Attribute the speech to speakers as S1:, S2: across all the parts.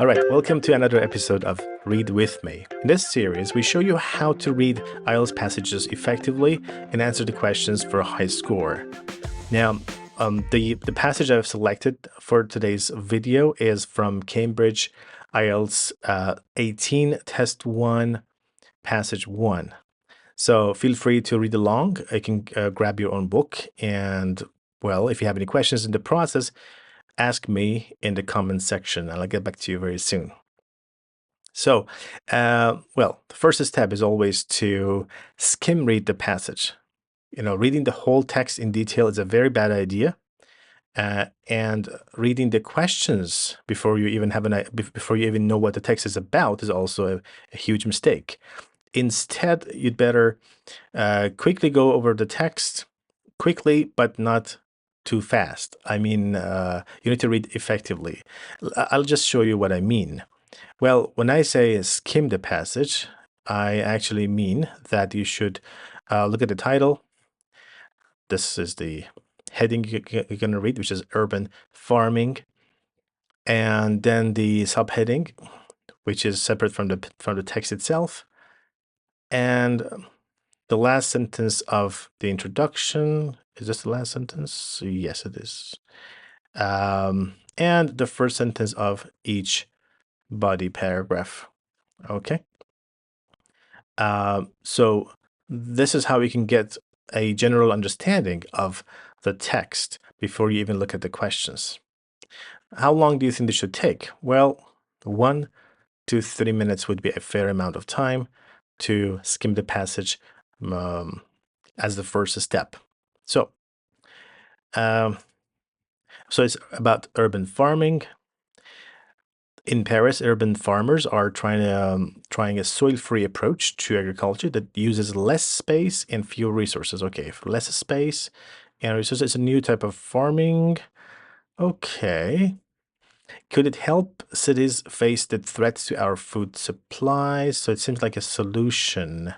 S1: All right, welcome to another episode of Read With Me. In this series, we show you how to read IELTS passages effectively and answer the questions for a high score. Now, the passage I've selected for today's video is from Cambridge IELTS 18 Test 1, Passage 1. So feel free to read along. You can grab your own book and, well, if you have any questions in the process, ask me in the comment section and I'll get back to you very soon. So, well, the first step is always to skim read the passage. Reading the whole text in detail is a very bad idea. And reading the questions before you even know what the text is about is also a huge mistake. Instead, you'd better quickly go over the text quickly, but not too fast. I mean, you need to read effectively. I'll just show you what I mean. Well, when I say skim the passage, I actually mean that you should look at the title. This is the heading you're going to read, which is urban farming. And then the subheading, which is separate from the text itself. And the last sentence of the introduction. Is this the last sentence? Yes, it is. And the first sentence of each body paragraph. Okay. So this is how you can get a general understanding of the text before you even look at the questions. How long do you think this should take? Well, 1 to 3 minutes would be a fair amount of time to skim the passage as the first step. So it's about urban farming. In Paris, urban farmers are trying a soil-free approach to agriculture that uses less space and fewer resources. Okay, for less space and resources, it's a new type of farming. Okay. Could it help cities face the threats to our food supplies? So it seems like a solution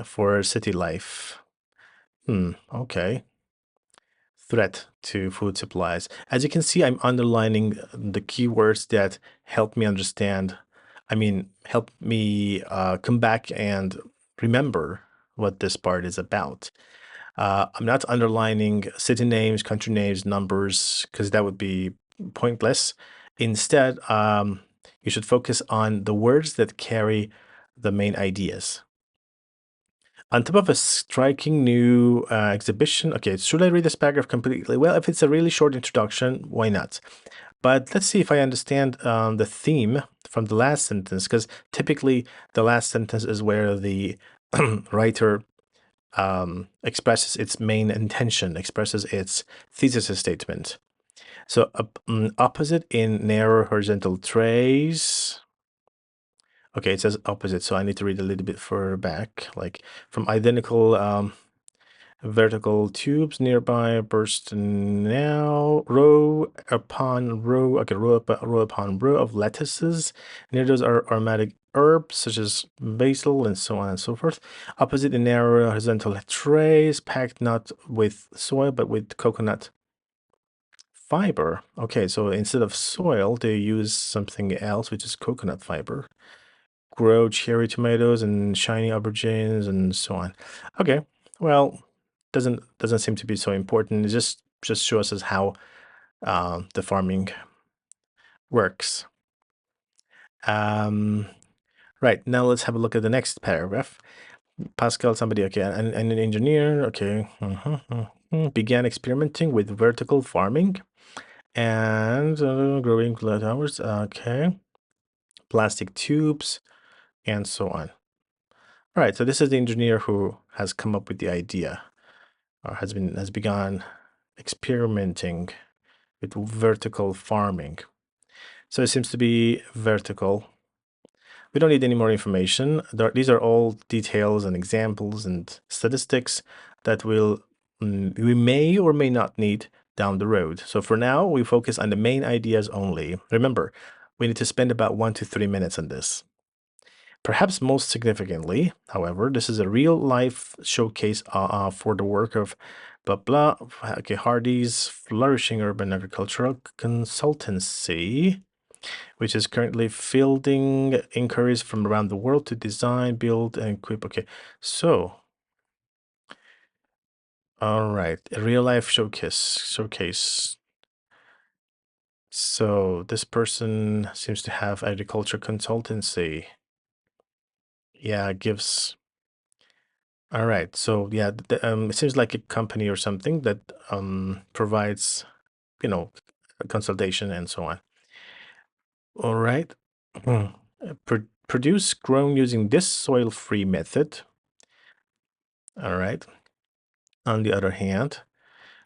S1: for city life. Okay. Threat to food supplies. As you can see, I'm underlining the keywords that help me understand. Help me come back and remember what this part is about. I'm not underlining city names, country names, numbers, because that would be pointless. Instead, you should focus on the words that carry the main ideas. On top of a striking new exhibition, okay, should I read this paragraph completely? Well, if it's a really short introduction, why not? But let's see if I understand the theme from the last sentence, because typically the last sentence is where the writer expresses its main intention, expresses its thesis statement. So opposite in narrow horizontal trays. Okay, it says opposite, so I need to read a little bit further back, like from identical vertical tubes nearby burst now row upon row. Okay, row upon row of lettuces. Near those are aromatic herbs such as basil and so on and so forth. Opposite in narrow horizontal trays packed not with soil but with coconut fiber. Okay, so instead of soil, they use something else, which is coconut fiber. Grow cherry tomatoes and shiny aubergines and so on. Okay, well, doesn't seem to be so important. It just shows us how the farming works. Right, now let's have a look at the next paragraph. Pascal, somebody, okay, and an engineer, okay, began experimenting with vertical farming and growing flowers, okay, plastic tubes, and so on. All right, so this is the engineer who has come up with the idea, or has begun experimenting with vertical farming. So it seems to be vertical. We don't need any more information. These are all details and examples and statistics that we may or may not need down the road. So for now, we focus on the main ideas only. Remember, we need to spend about 1 to 3 minutes on this. Perhaps most significantly, however, this is a real-life showcase for the work of blah blah. Okay, Hardy's flourishing urban agricultural consultancy. which is currently fielding inquiries from around the world to design, build, and equip. Okay, so all right, a real life showcase. So this person seems to have agriculture consultancy. Yeah, gives. All right, so yeah, it seems like a company or something that provides, you know, consultation and so on. All right. Produce grown using this soil-free method. All right. On the other hand,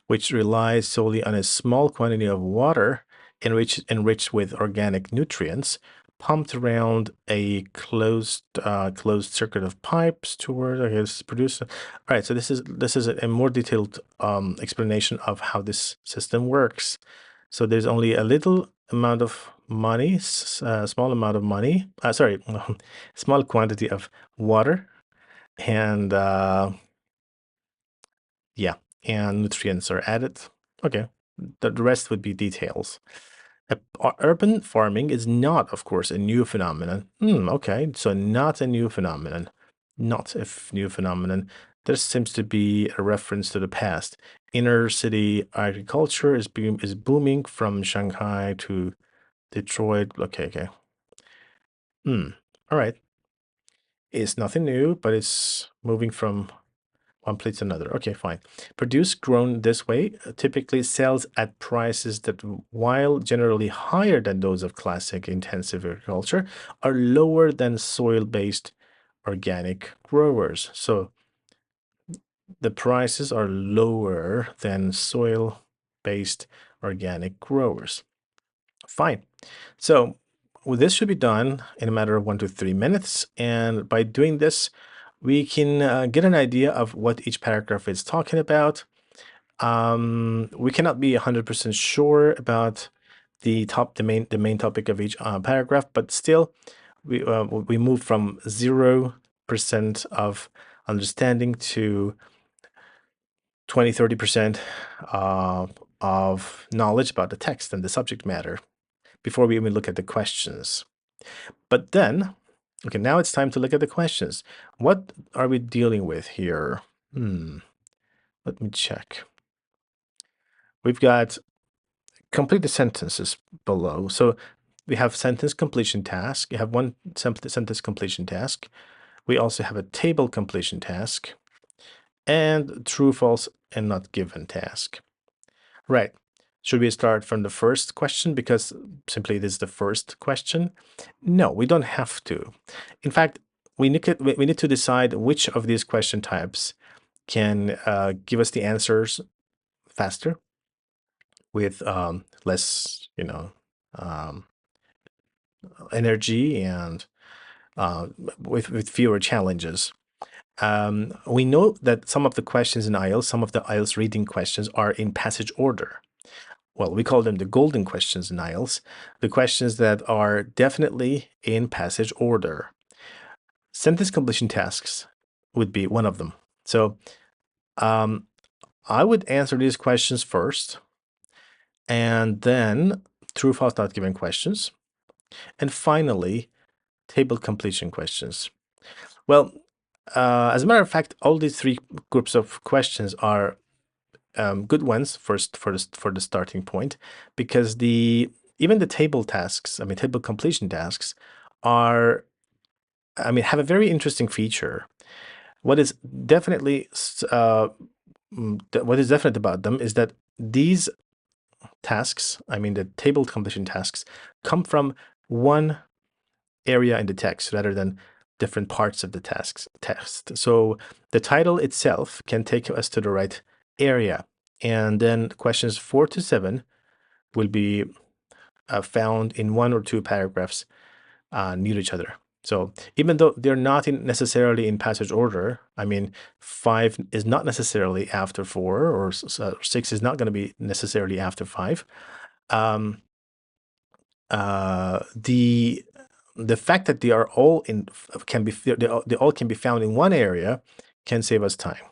S1: which relies solely on a small quantity of water enriched with organic nutrients, pumped around a closed circuit of pipes toward, I guess, produce. All right, so this is a more detailed explanation of how this system works. So there's only a little amount of money, small amount of money. Sorry, small quantity of water, and yeah, and nutrients are added. Okay, the rest would be details. Urban farming is not, of course, a new phenomenon. Okay, so not a new phenomenon. Not a new phenomenon. There seems to be a reference to the past. Inner city agriculture is booming from Shanghai to Detroit. Okay. All right. It's nothing new, but it's moving from one place to another. Okay, fine. Produce grown this way typically sells at prices that, while generally higher than those of classic intensive agriculture, are lower than soil-based organic growers. So the prices are lower than soil-based organic growers. Fine. So this should be done in a matter of 1 to 3 minutes. And by doing this, we can get an idea of what each paragraph is talking about. We cannot be 100% sure about the main topic of each paragraph, but still, we move from 0% of understanding to 20-30% of knowledge about the text and the subject matter before we even look at the questions. But then, okay, now it's time to look at the questions. What are we dealing with here? Let me check. We've got complete the sentences below. So we have sentence completion task. You have one sentence completion task. We also have a table completion task and true, false, and not given task. Right. Should we start from the first question because simply it is the first question? No, we don't have to. In fact, we need to decide which of these question types can give us the answers faster with less, energy and with fewer challenges. We know that some of the questions in IELTS, some of the IELTS reading questions are in passage order. Well, we call them the golden questions in IELTS, the questions that are definitely in passage order. Sentence completion tasks would be one of them. So I would answer these questions first, and then true, false, not given questions, and finally, table completion questions. Well, as a matter of fact, all these three groups of questions are good ones for the starting point, because even the table tasks, table completion tasks, have a very interesting feature. What is definitely what is definite about them is that these tasks, the table completion tasks, come from one area in the text rather than different parts of the text. So the title itself can take us to the right area, and then questions 4 to 7 will be found in 1 or 2 paragraphs near each other. So even though they're not necessarily in passage order, 5 is not necessarily after 4, or 6 is not going to be necessarily after 5. The fact that they are all they all can be found in one area can save us time.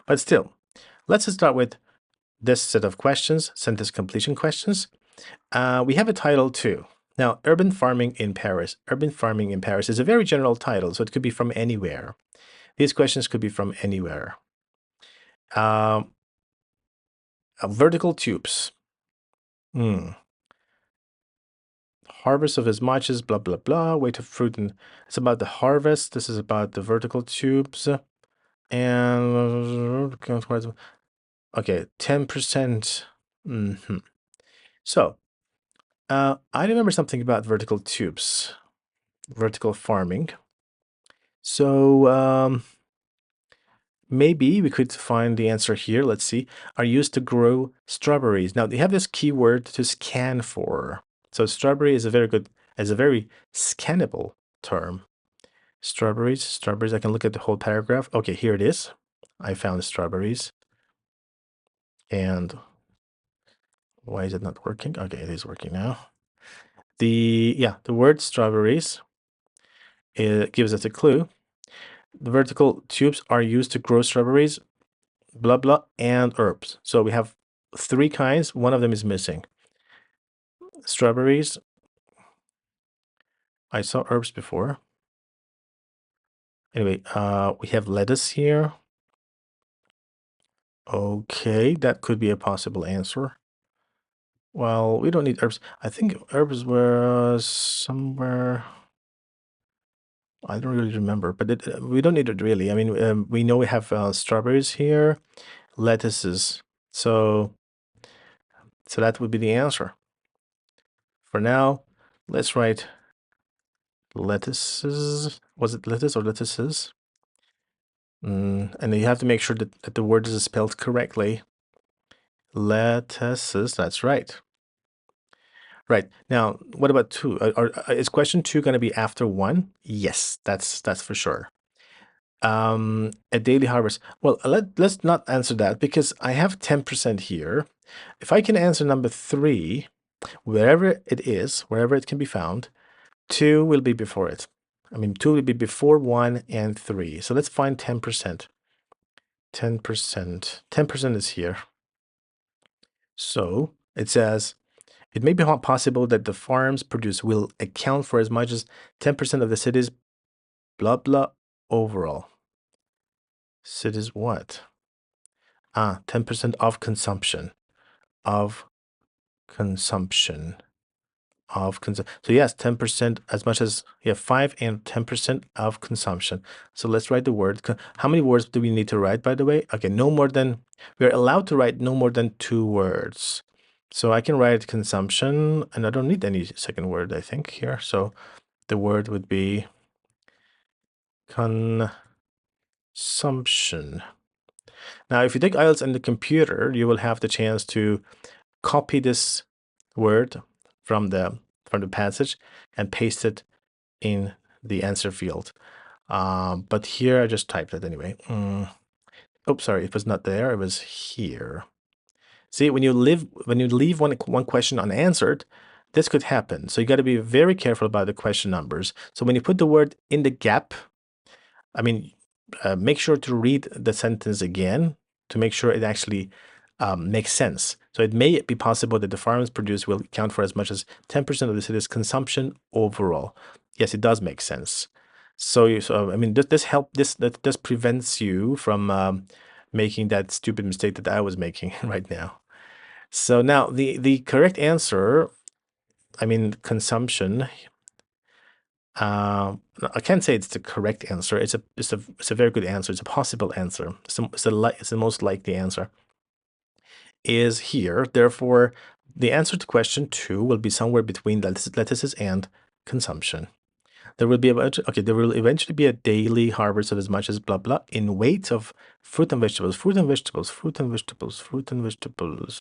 S1: But still, let's start with this set of questions, sentence completion questions. We have a title too. Now, urban farming in Paris. Urban farming in Paris is a very general title, so it could be from anywhere. These questions could be from anywhere. Vertical tubes. Harvest of as much as blah, blah, blah. Weight of fruit. And it's about the harvest. This is about the vertical tubes. And okay, 10%. So, I remember something about vertical tubes, vertical farming. So, maybe we could find the answer here. Let's see. Are used to grow strawberries. Now, they have this keyword to scan for. So, strawberry is a very scannable term. Strawberries. I can look at the whole paragraph. Okay, here it is. I found strawberries. And why is it not working? Okay, it is working now. The word strawberries, it gives us a clue. The vertical tubes are used to grow strawberries, blah, blah, and herbs. So we have 3 kinds. One of them is missing. Strawberries. I saw herbs before. Anyway, we have lettuce here. Okay, that could be a possible answer. Well, we don't need herbs. I think herbs were somewhere. I don't really remember, but we don't need it really. I mean, we know we have strawberries here, lettuces. So that would be the answer. For now, let's write lettuces. Was it lettuce or lettuces? And you have to make sure that the word is spelled correctly. Lettuces, that's right. Right. Now, what about 2? Is question 2 going to be after 1? Yes, that's for sure. A daily harvest. Well, let's not answer that because I have 10% here. If I can answer number 3, wherever it can be found, 2 will be before it. I mean, 2 will be before 1 and 3. So let's find 10%. 10%. 10% is here. So it says, it may be possible that the farms produce will account for as much as 10% of the city's blah, blah overall. Cities what? 10% of consumption. So yes, 10% as much as 5 and 10% of consumption. So let's write the word. How many words do we need to write, by the way? Okay, we're allowed to write no more than 2 words. So I can write consumption, and I don't need any second word, I think, here. So the word would be consumption. Now, if you take IELTS on the computer, you will have the chance to copy this word from the passage and paste it in the answer field. But here I just typed it anyway. Oops, sorry, it was not there. It was here. See, when you leave one question unanswered, this could happen. So you got to be very careful about the question numbers. So when you put the word in the gap, I mean, make sure to read the sentence again to make sure it actually makes sense. So it may be possible that the farms produce will account for as much as 10% of the city's consumption overall. Yes, it does make sense. So I mean, this prevents you from making that stupid mistake that I was making right now. So now the correct answer, I mean, consumption. I can't say it's the correct answer. It's a very good answer. It's a possible answer. It's the most likely answer. Is here. Therefore, the answer to question 2 will be somewhere between lettuces and consumption. There will eventually be a daily harvest of as much as blah blah in weight of fruit and vegetables.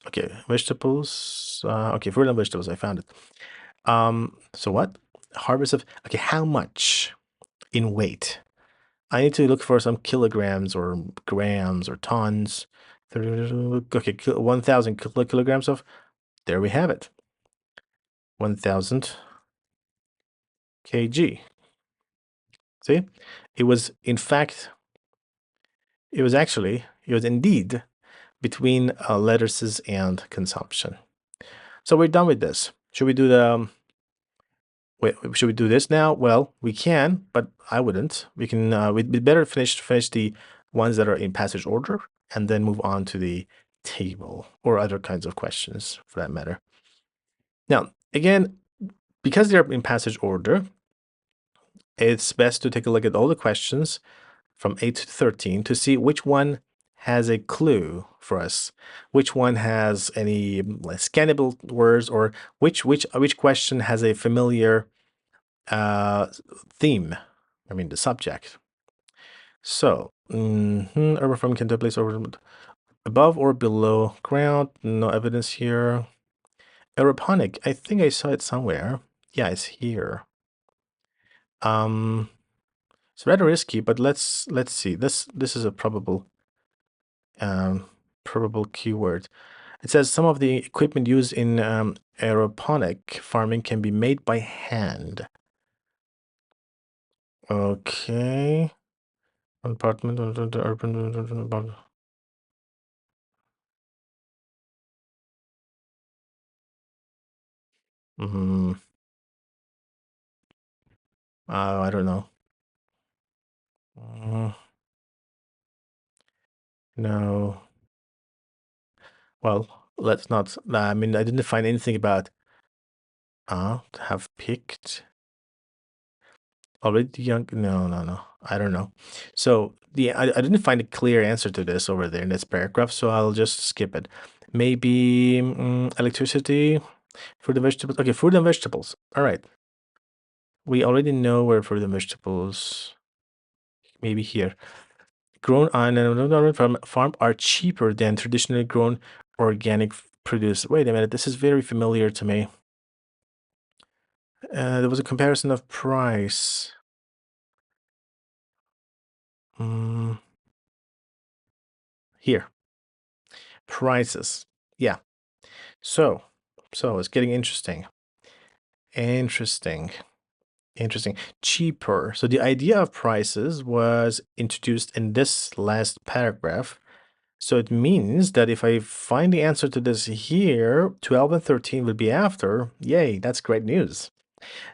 S1: Okay, vegetables. Okay, fruit and vegetables. I found it. So what? Harvest of how much in weight? I need to look for some kilograms or grams or tons. Okay, 1,000 kilograms of. There we have it. 1,000 kg. See, it was indeed between lettuces and consumption. So we're done with this. Should we do Wait, should we do this now? Well, we can, but I wouldn't. We can. We'd better finish the ones that are in passage order, and then move on to the table or other kinds of questions for that matter. Now, again, because they're in passage order, it's best to take a look at all the questions from 8 to 13 to see which one has a clue for us, which one has any scannable words, or which question has a familiar theme. I mean the subject. So, urban farming can take place over above or below ground. No evidence here. Aeroponic. I think I saw it somewhere. Yeah, it's here. It's rather risky, but let's see. This is a probable keyword. It says some of the equipment used in aeroponic farming can be made by hand. Okay. Apartment the urban. I don't know. Uh, no. Well, let's not. I mean, I didn't find anything about have picked already young. No, no, no. I don't know. So I didn't find a clear answer to this over there in this paragraph, so I'll just skip it. Maybe electricity, fruit and vegetables. Okay, fruit and vegetables. All right. We already know where fruit and vegetables. Maybe here. Grown on an farm are cheaper than traditionally grown organic produce. Wait a minute, this is very familiar to me. There was a comparison of price. Here, prices. Yeah. So it's getting interesting. Interesting. Cheaper. So the idea of prices was introduced in this last paragraph. So it means that if I find the answer to this here, 12 and 13 will be after. Yay, that's great news.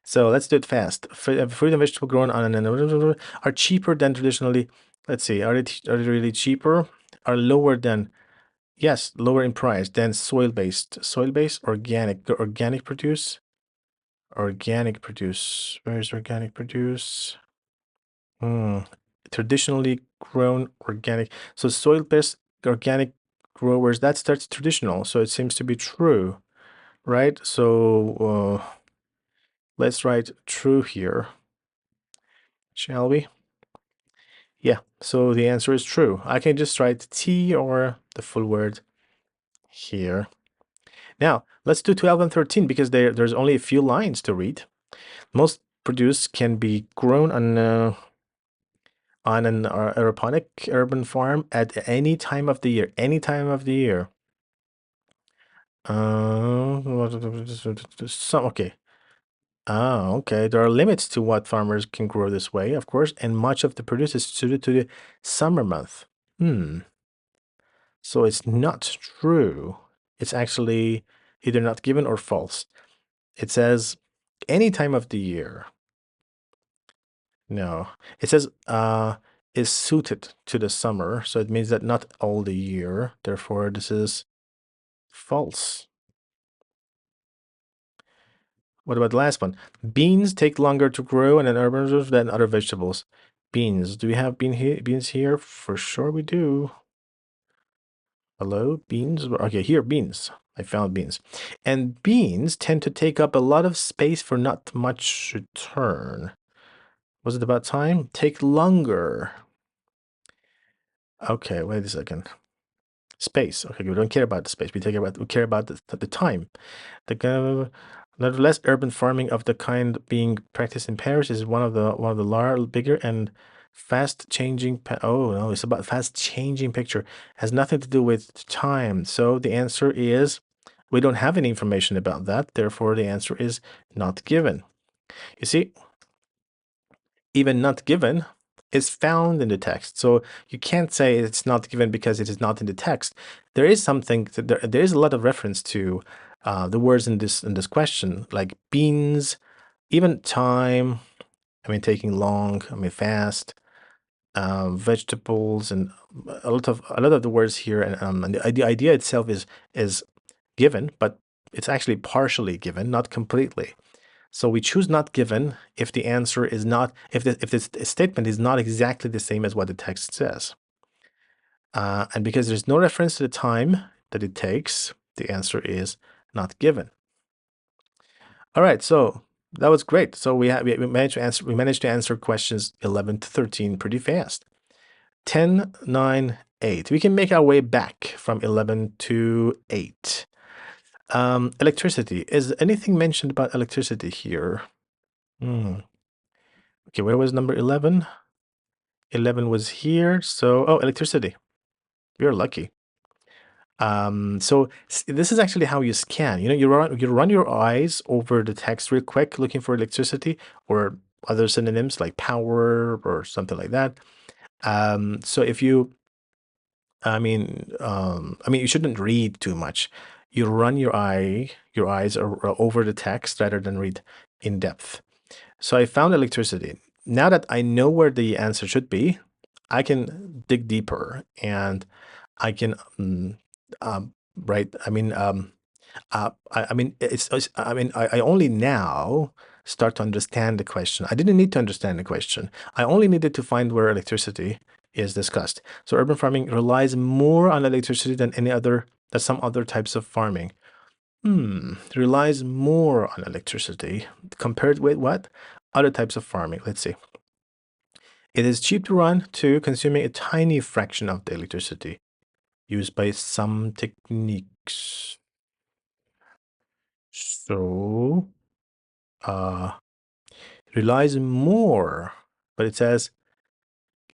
S1: So let's do it fast. Fruit and vegetable grown on an are cheaper than traditionally. Let's see, are they really cheaper? Are lower than, yes, lower in price than soil-based. Soil-based, organic produce. Organic produce. Where is organic produce? Traditionally grown organic. So soil-based organic growers, that starts traditional. So it seems to be true, right? So let's write true here, shall we? Yeah, so the answer is true. I can just write T or the full word here. Now, let's do 12 and 13 because there's only a few lines to read. Most produce can be grown on an aeroponic urban farm at any time of the year. Any time of the year. Okay. Okay. There are limits to what farmers can grow this way, of course, and much of the produce is suited to the summer month. So it's not true. It's actually either not given or false. It says any time of the year. No. It says is suited to the summer, so it means that not all the year. Therefore, this is false. What about the last one? Beans take longer to grow in an urban reserve than other vegetables. Beans. Do we have beans here? For sure we do. Hello, beans? Okay, here, beans. I found beans. And beans tend to take up a lot of space for not much return. Was it about time? Take longer. Okay, wait a second. Space. Okay, we don't care about the space. We care about the time. Nevertheless, urban farming of the kind being practiced in Paris is one of the bigger and fast changing. Oh no, it's about fast changing picture. Has nothing to do with time. So the answer is we don't have any information about that. Therefore, the answer is not given. You see, even not given is found in the text. So you can't say it's not given because it is not in the text. There is something, there is a lot of reference to the words in this question, like beans, Even time, I mean, taking long, I mean, fast, vegetables, and a lot of the words here, and the idea itself is given, but it's actually partially given, not completely. So we choose not given if the answer is not if the statement is not exactly the same as what the text says, and because there's no reference to the time that it takes, the answer is not given. All right, so that was great. So we managed to answer questions 11 to 13 pretty fast. 10, 9, 8. We can make our way back from 11 to 8. Electricity. Is anything mentioned about electricity here? Okay, where was number 11? 11 was here. So, oh, electricity. You're lucky. So this is actually how you scan. You run your eyes over the text real quick, looking for electricity or other synonyms like power or something like that. So if you, I mean, you shouldn't read too much. You run your eyes over the text rather than read in depth. So I found electricity. Now that I know where the answer should be, I can dig deeper and I can right. I only now start to understand the question. I didn't need to understand the question. I only needed to find where electricity is discussed. So urban farming relies more on electricity than some other types of farming. Relies more on electricity compared with what? Other types of farming. Let's see. It is cheap to run to consuming a tiny fraction of the electricity used by some techniques. So, uh, relies more, but it says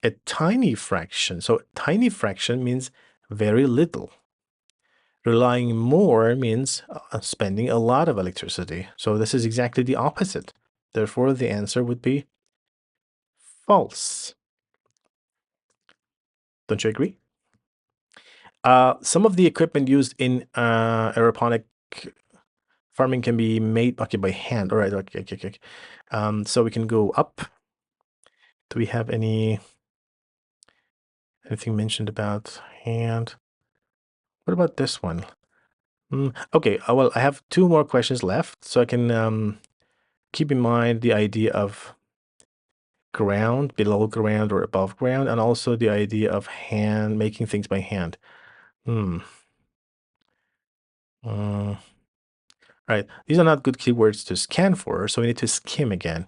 S1: a tiny fraction. So, tiny fraction means very little. Relying more means spending a lot of electricity. So, this is exactly the opposite. Therefore, the answer would be false. Don't you agree? Some of the equipment used in aeroponic farming can be made by hand. All right, okay. So we can go up. Do we have anything mentioned about hand? What about this one? Okay, well, I have two more questions left, so I can keep in mind the idea of ground, below ground or above ground, and also the idea of hand, making things by hand. Hmm. Uh, right. These are not good keywords to scan for, so we need to skim again.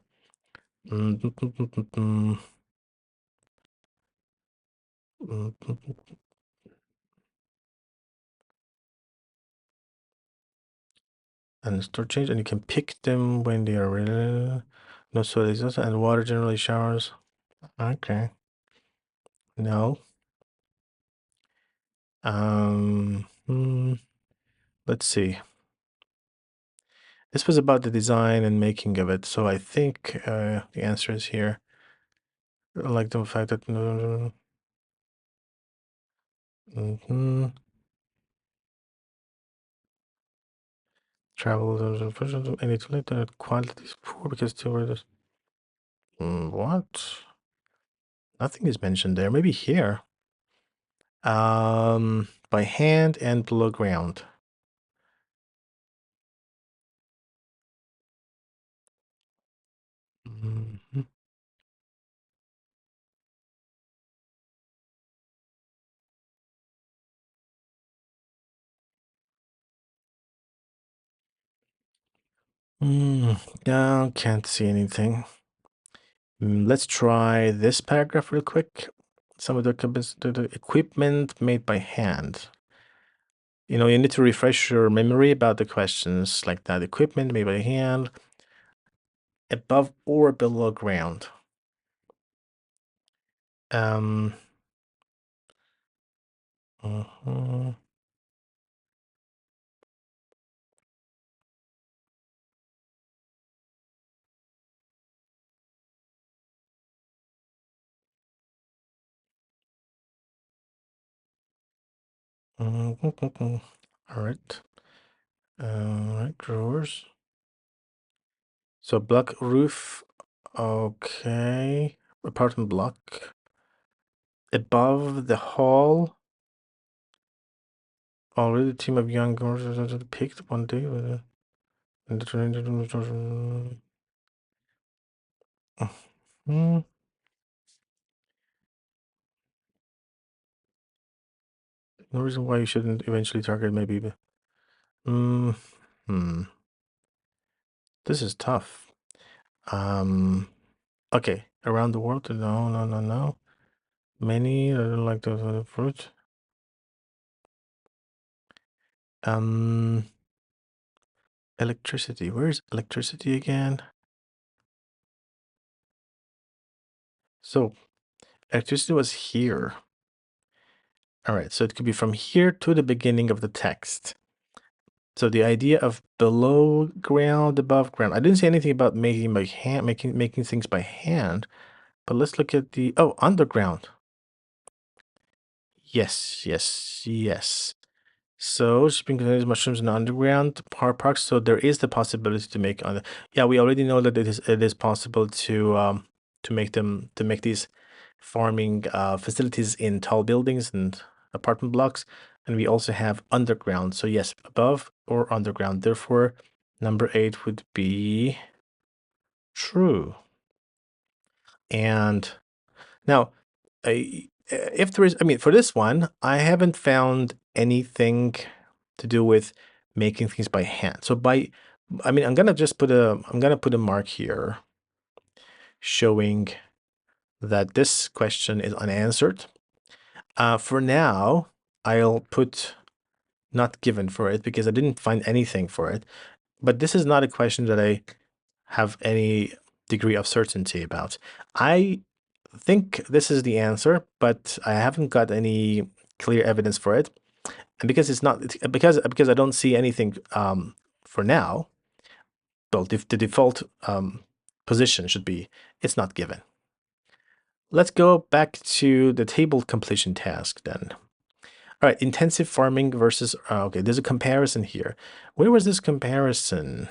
S1: Mm, mm, mm, mm, mm, mm. And store change, and you can pick them when they are ready. No soil exhaust and water generally showers. Okay. No. Let's see. This was about the design and making of it, so I think the answer is here. I like the fact that travel any too late that quality is poor because two words. What? Nothing is mentioned there. Maybe here. By hand and below ground. Mhm. No, can't see anything. Let's try this paragraph real quick. Some of the equipment made by hand. You need to refresh your memory about the questions like that. Equipment made by hand, above or below ground. Um, mhm. Mhm. All right. All right, drawers. So block roof. Okay. Apartment block. Above the hall. Already a team of young girls picked one day. Hmm. No reason why you shouldn't eventually target maybe. Mm, hmm. This is tough. Okay. Around the world? No, no, no, no. Many I don't like the fruit. Electricity. Where's electricity again? So electricity was here. All right, so it could be from here to the beginning of the text. So the idea of below ground, above ground. I didn't say anything about making by hand, making things by hand. But let's look at the underground. Yes, yes, yes. So shipping contains mushrooms in the underground parks. So there is the possibility to make on. Yeah, we already know that it is possible to make these farming facilities in tall buildings and apartment blocks, and we also have underground. So yes, above or underground. Therefore, number 8 would be true. And now, if there is, I mean, for this one, I haven't found anything to do with making things by hand. So I mean, I'm gonna put a mark here showing that this question is unanswered. For now, I'll put not given for it because I didn't find anything for it. But this is not a question that I have any degree of certainty about. I think this is the answer, but I haven't got any clear evidence for it. And because it's not because I don't see anything for now, well, the default position should be it's not given. Let's go back to the table completion task then. All right, intensive farming versus okay, there's a comparison here. Where was this comparison?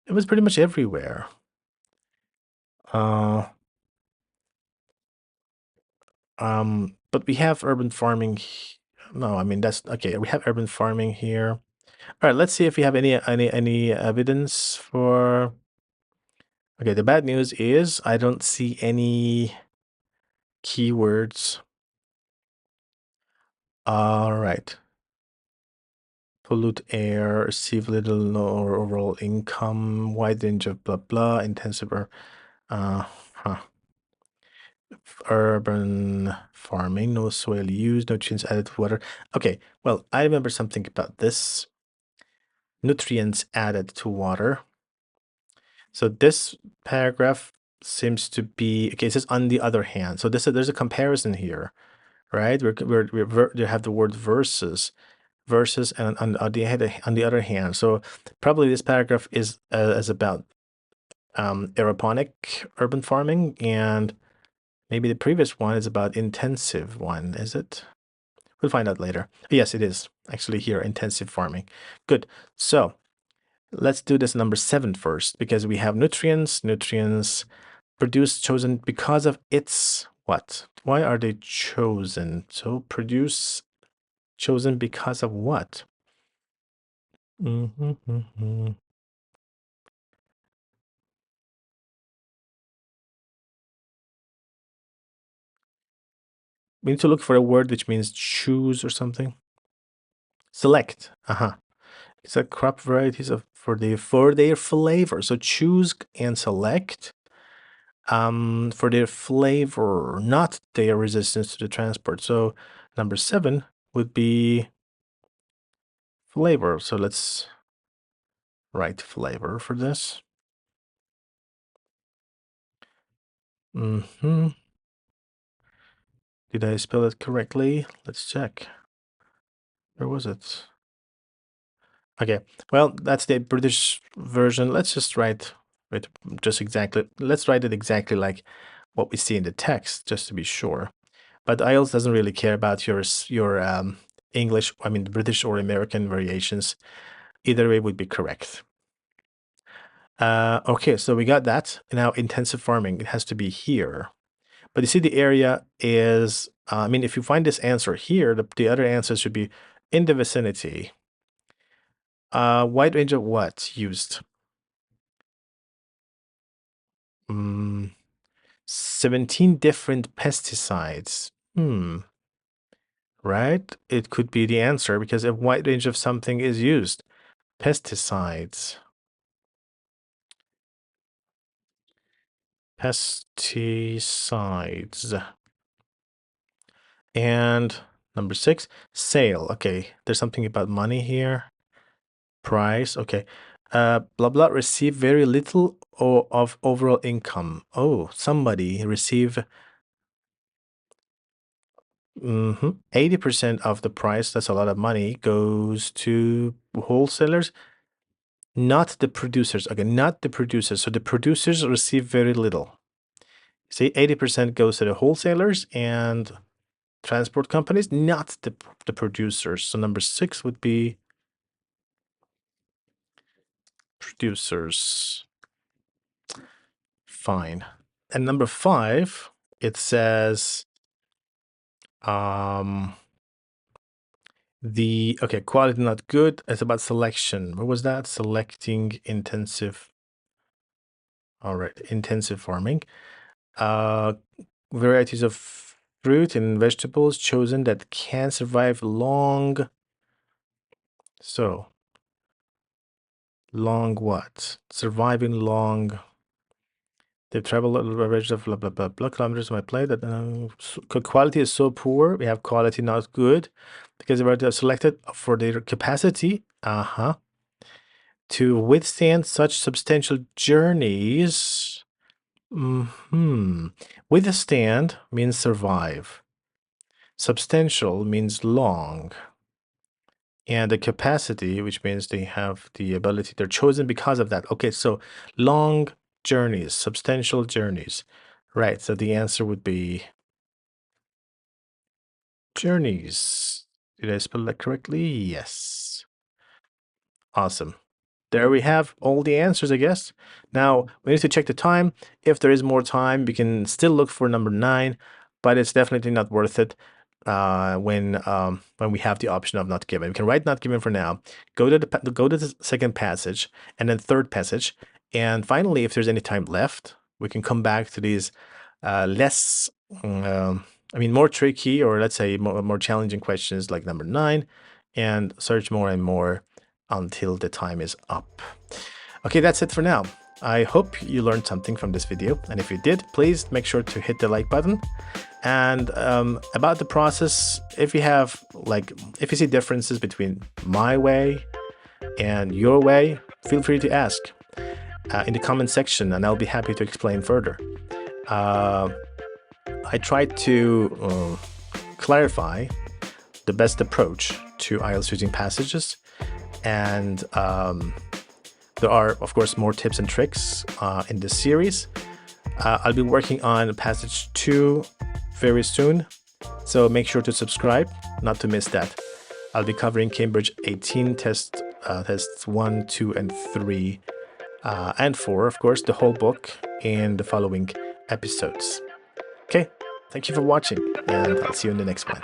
S1: It was pretty much everywhere. Uh, but we have urban farming. No, I mean that's okay. We have urban farming here. All right, let's see if we have any evidence for. Okay, the bad news is I don't see any keywords. All right. Pollute air, receive little or overall income, wide range of blah blah, intensive or huh. Urban farming, no soil used, no nutrients added to water. Okay, well, I remember something about this. Nutrients added to water. So this paragraph seems to be okay. It says on the other hand. So there's a comparison here, right? We have the word versus, and on the other hand. So probably this paragraph is about aeroponic urban farming, and maybe the previous one is about intensive one. Is it? We'll find out later. Yes, it is actually here, intensive farming. Good. So let's do this number 7 first, because we have nutrients produced, chosen because of its what? Why are they chosen? So produce, chosen because of what? We need to look for a word which means choose or something. Select. It's a crop varieties of for their flavor. So choose and select for their flavor, not their resistance to the transport. So number 7 would be flavor. So let's write flavor for this. Did I spell it correctly? Let's check. Where was it? Okay, well, that's the British version. Let's just write it just exactly. Let's write it exactly like what we see in the text, just to be sure. But IELTS doesn't really care about your English, I mean, British or American variations. Either way would be correct. Okay, so we got that. Now, intensive farming, it has to be here. But you see the area is, I mean, if you find this answer here, the other answer should be in the vicinity. Wide range of what used? 17 different pesticides. Right? It could be the answer because a wide range of something is used. Pesticides. Pesticides. And number 6, sale. Okay, there's something about money here. Price. Okay. Blah blah receive very little or of overall income. Oh, somebody receive 80% of the price. That's a lot of money. Goes to wholesalers, not the producers. Okay, not the producers. So the producers receive very little. See, 80% goes to the wholesalers and transport companies, not the producers. So number 6 would be producers. Fine. And number 5, it says okay, quality not good. It's about selection. What was that? Selecting intensive. All right, intensive farming. Varieties of fruit and vegetables chosen that can survive long. So, long what? Surviving long. They've traveled a range of blah, blah, blah, blah kilometers on my plate. Quality is so poor. We have quality not good because they were selected for their capacity to withstand such substantial journeys. Withstand means survive. Substantial means long. And the capacity, which means they have the ability, they're chosen because of that. Okay, so long journeys, substantial journeys. Right, so the answer would be journeys. Did I spell that correctly? Yes. Awesome. There we have all the answers, I guess. Now, we need to check the time. If there is more time, we can still look for number 9, but it's definitely not worth it when we have the option of not given. We can write not given for now. Go to the second passage and then third passage. And finally, if there's any time left, we can come back to these less, more tricky, or let's say more challenging questions like number 9, and search more and more until the time is up. Okay, that's it for now. I hope you learned something from this video, and if you did, please make sure to hit the like button. And about the process, if you see differences between my way and your way, feel free to ask in the comment section, and I'll be happy to explain further. I tried to clarify the best approach to IELTS using passages, and there are, of course, more tips and tricks in this series. I'll be working on passage 2 very soon, so make sure to subscribe not to miss that. I'll be covering Cambridge 18 tests 1, 2, and 3, and 4, of course, the whole book in the following episodes. Okay, thank you for watching, and I'll see you in the next one.